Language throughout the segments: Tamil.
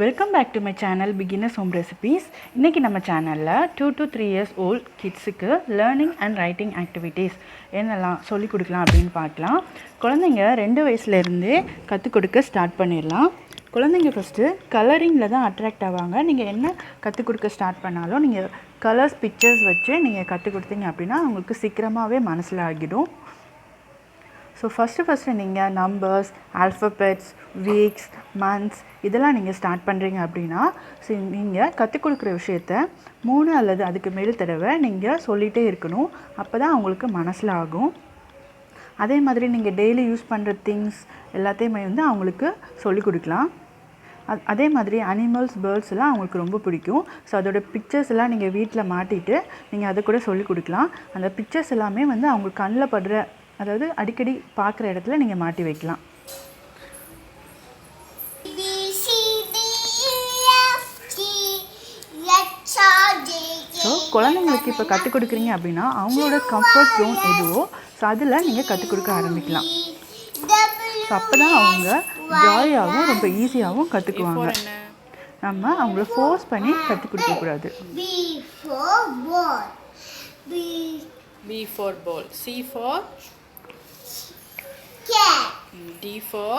Welcome back to my channel beginners home recipes. இன்றைக்கி நம்ம சேனலில் 2 to 3 years ஓல்ட் கிட்ஸுக்கு லேர்னிங் அண்ட் ரைட்டிங் ஆக்டிவிட்டீஸ் என்னெல்லாம் சொல்லிக் கொடுக்கலாம் அப்படின்னு பார்க்கலாம். குழந்தைங்க 2 வயசுலேருந்தே கற்றுக் கொடுக்க ஸ்டார்ட் பண்ணிடலாம். குழந்தைங்க ஃபஸ்ட்டு கலரிங்கில் தான் அட்ராக்ட் ஆவாங்க. நீங்கள் என்ன கற்றுக் கொடுக்க ஸ்டார்ட் பண்ணாலும் நீங்கள் கலர்ஸ் பிக்சர்ஸ் வச்சு நீங்கள் கற்றுக் கொடுத்தீங்க அப்படின்னா அவங்களுக்கு சீக்கிரமாகவே மனசில் ஆகிடும். ஸோ ஃபஸ்ட்டு நீங்கள் நம்பர்ஸ், ஆல்ஃபபெட்ஸ், வீக்ஸ், மந்த்ஸ் இதெல்லாம் நீங்கள் ஸ்டார்ட் பண்ணுறீங்க அப்படின்னா நீங்கள் கற்றுக் கொடுக்குற விஷயத்த 3 அல்லது அதுக்கு மேல் தடவை நீங்கள் சொல்லிகிட்டே இருக்கணும். அப்போ தான் அவங்களுக்கு மனசில் ஆகும். அதே மாதிரி நீங்கள் டெய்லி யூஸ் பண்ணுற திங்ஸ் எல்லாத்தையுமே அவங்களுக்கு சொல்லிக் கொடுக்கலாம். அதே மாதிரி அனிமல்ஸ், பேர்ட்ஸ் எல்லாம் அவங்களுக்கு ரொம்ப பிடிக்கும். ஸோ அதோட பிக்சர்ஸ் எல்லாம் நீங்கள் வீட்டில் மாட்டிட்டு நீங்கள் அதை கூட சொல்லிக் கொடுக்கலாம். அந்த பிக்சர்ஸ் எல்லாமே அவங்க கண்ணில் படுற, அதாவது அடிக்கடி பார்க்குற இடத்துல நீங்கள் மாட்டி வைக்கலாம். ஸோ குழந்தைங்களுக்கு இப்போ கற்றுக் கொடுக்குறீங்க அப்படின்னா அவங்களோட கம்ஃபர்ட் ஜோன் எதுவோ ஸோ அதில் நீங்கள் கற்றுக் கொடுக்க ஆரம்பிக்கலாம். ஸோ அப்போ தான் அவங்க ஜாலியாகவும் ரொம்ப ஈஸியாகவும் கற்றுக்குவாங்க. நம்ம அவங்கள ஃபோர்ஸ் பண்ணி கற்றுக் கொடுக்கக்கூடாது. B for ball. C for cat. D for.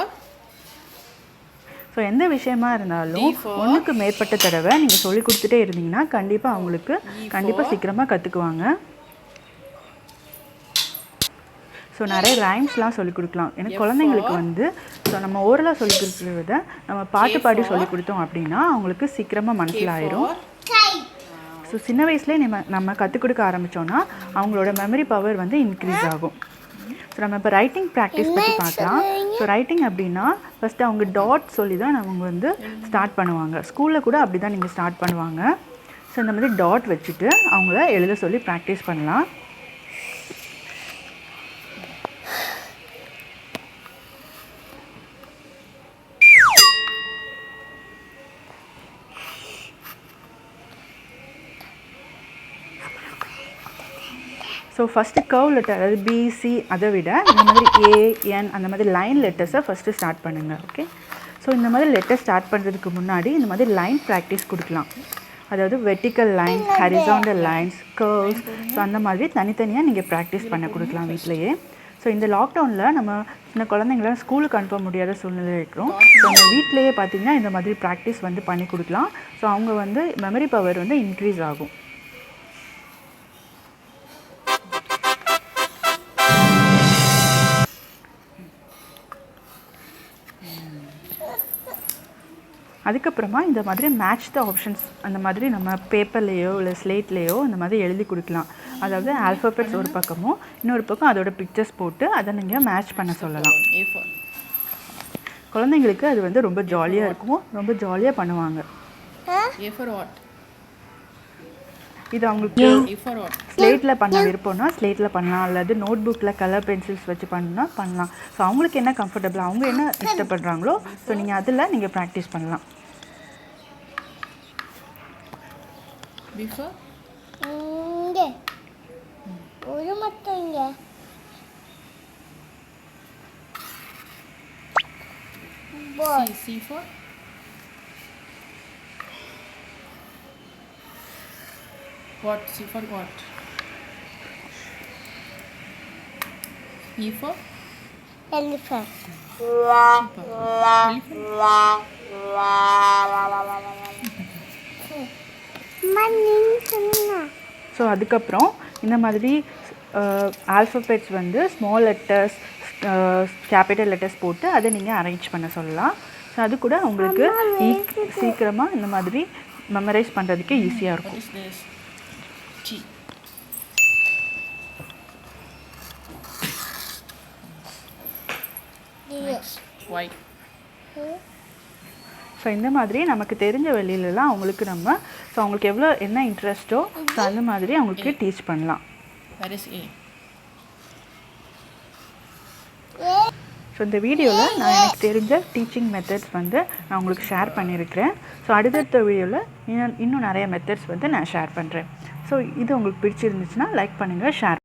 So எந்த விஷயமா இருந்தாலும் ஒன்றுக்கு மேற்பட்ட தடவை நீங்கள் சொல்லி கொடுத்துட்டே இருந்தீங்கன்னா கண்டிப்பாக அவங்களுக்கு சீக்கிரமாக கற்றுக்குவாங்க. ஸோ நிறைய ரைம்ஸ்லாம் சொல்லிக் கொடுக்கலாம். ஏன்னா குழந்தைங்களுக்கு ஸோ நம்ம ஓரலாக சொல்லிக் கொடுக்குறத விட நம்ம பாட்டு பாடி சொல்லிக் கொடுத்தோம் அப்படின்னா அவங்களுக்கு சீக்கிரமாக மனசில் ஆயிரும். ஸோ சின்ன வயசுலேயே நம்ம கற்றுக் கொடுக்க ஆரம்பித்தோன்னா அவங்களோட மெமரி பவர் இன்க்ரீஸ் ஆகும். ஸோ நம்ம இப்போ ரைட்டிங் ப்ராக்டிஸ் பற்றி பார்க்கலாம். ஸோ ரைட்டிங் அப்படின்னா ஃபஸ்ட்டு அவங்க டாட் சொல்லி தான் அவங்க ஸ்டார்ட் பண்ணுவாங்க. ஸ்கூலில் கூட அப்படி தான் நீங்கள் ஸ்டார்ட் பண்ணுவாங்க. ஸோ இந்த மாதிரி டாட் வச்சுட்டு அவங்கள எழுத சொல்லி ப்ராக்டிஸ் பண்ணலாம். ஸோ ஃபஸ்ட்டு கர்வ் லெட்டர், அதாவது பிசி அதை விட இந்த மாதிரி ஏஎன் அந்த மாதிரி லைன் லெட்டர்ஸை ஃபஸ்ட்டு ஸ்டார்ட் பண்ணுங்கள். ஓகே. ஸோ இந்த மாதிரி லெட்டர் ஸ்டார்ட் பண்ணுறதுக்கு முன்னாடி இந்த மாதிரி லைன் ப்ராக்டிஸ் கொடுக்கலாம். அதாவது vertical lines, horizontal lines, curves, so அந்த மாதிரி தனித்தனியாக நீங்கள் ப்ராக்டிஸ் பண்ண கொடுக்கலாம் வீட்டிலையே. ஸோ இந்த லாக்டவுனில் நம்ம சின்ன குழந்தைங்களாம் ஸ்கூலுக்கு அனுப்ப முடியாத சூழ்நிலை இருக்கிறோம். ஸோ நம்ம வீட்டிலையே பார்த்திங்கன்னா இந்த மாதிரி ப்ராக்டிஸ் பண்ணி கொடுக்கலாம். ஸோ அவங்க மெமரி பவர் இன்க்ரீஸ் ஆகும். அதுக்கப்புறமா இந்த மாதிரி மேட்ச் த ஆப்ஷன்ஸ் அந்த மாதிரி நம்ம பேப்பர்லேயோ இல்லை ஸ்லேட்லேயோ இந்த மாதிரி எழுதி கொடுக்கலாம். அதாவது ஆல்ஃபபெட்ஸ் ஒரு பக்கமும் இன்னொரு பக்கம் அதோட பிக்சர்ஸ் போட்டு அதை நீங்கள் மேட்ச் பண்ண சொல்லலாம். குழந்தைங்களுக்கு அது ரொம்ப ஜாலியாக இருக்கும், ரொம்ப ஜாலியாக பண்ணுவாங்க. இது அவங்களுக்கு ஸ்லேட்டில் பண்ண விருப்பம்னா ஸ்லேட்டில் பண்ணலாம், அல்லது நோட் புக்கில் கலர் பென்சில்ஸ் வச்சு பண்ணலாம். ஸோ அவங்களுக்கு என்ன கம்ஃபர்டபுள், அவங்க என்ன இஷ்டப்படுறாங்களோ ஸோ நீங்கள் அதில் நீங்கள் ப்ராக்டிஸ் பண்ணலாம். ஒரு மட்டும் இங்க C for what? C for what? E for elephant. So அதுக்கப்புறம் இந்த மாதிரி alphabets small letters, capital letters போட்டு அதை நீங்கள் அரேஞ்ச் பண்ண சொல்லலாம். ஸோ அது கூட உங்களுக்கு சீக்கிரமாக இந்த மாதிரி மெமரைஸ் பண்ணுறதுக்கு ஈஸியாக இருக்கும். ஸோ இந்த மாதிரி நமக்கு தெரிஞ்ச வெளியிலலாம் அவங்களுக்கு ஸோ அவங்களுக்கு என்ன இன்ட்ரெஸ்ட்டோ ஸோ அந்த மாதிரி அவங்களுக்கு டீச் பண்ணலாம். ஸோ இந்த வீடியோவில் நான் எனக்கு தெரிஞ்ச டீச்சிங் மெத்தட்ஸ் நான் உங்களுக்கு ஷேர் பண்ணியிருக்கிறேன். ஸோ அடுத்தடுத்த வீடியோவில் இன்னும் நிறைய மெத்தட்ஸ் நான் ஷேர் பண்ணுறேன். ஸோ இது உங்களுக்கு பிடிச்சிருந்துச்சுன்னா லைக் பண்ணுங்கள், ஷேர்